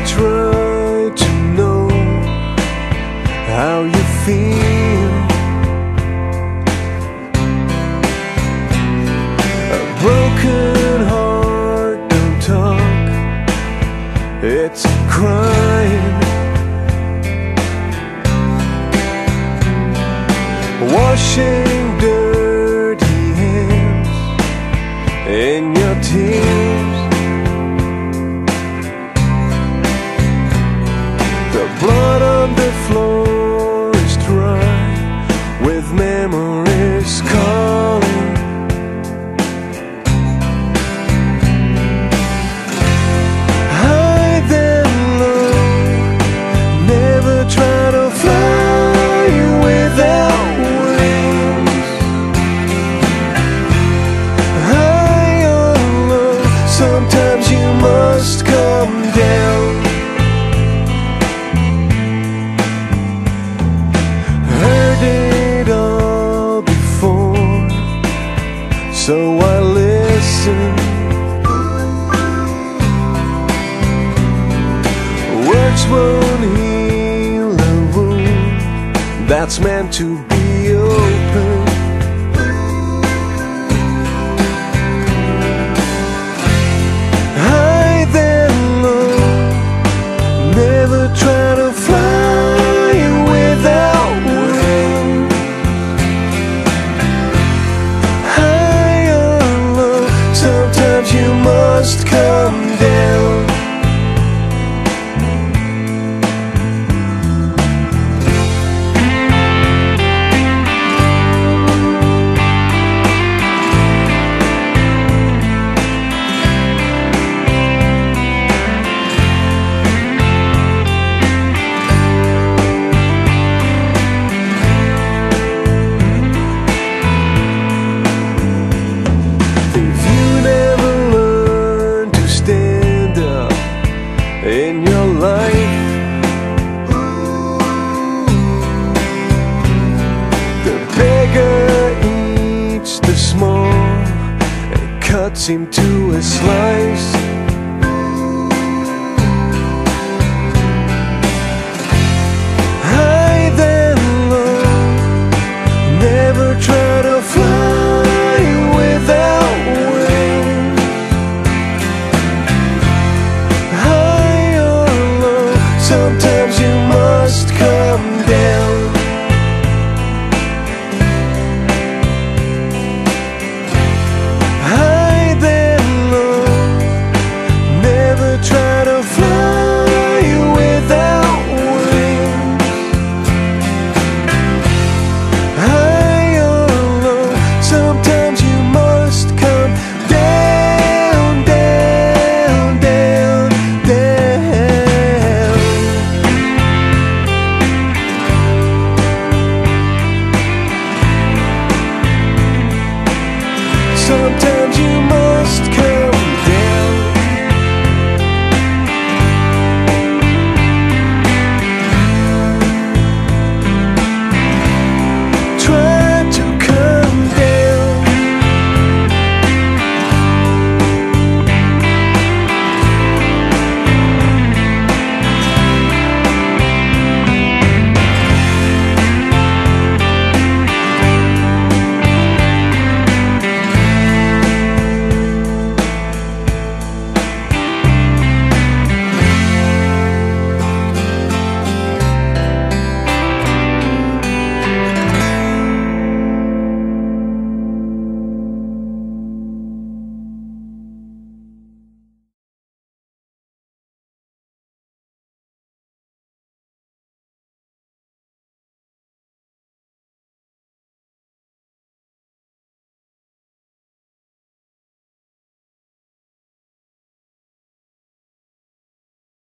try to know how you feel. A broken heart don't talk, it's crying. Washing dirty hands in your tears. The blood on the floor is dry with memories calling. High and low, never try to fly without wings. High or low, sometimes you must come down. So I listen. Words won't heal a wound that's meant to be open. High then low, never try to fly without wings. Sometimes you must come down. In your life, the beggar eats the small and cuts him to a slice. High then low, never try to fly without wings. Sometimes you must come down. High then low, never try to fly without wings. High or low, sometimes you must come down, down, down, down. Sometimes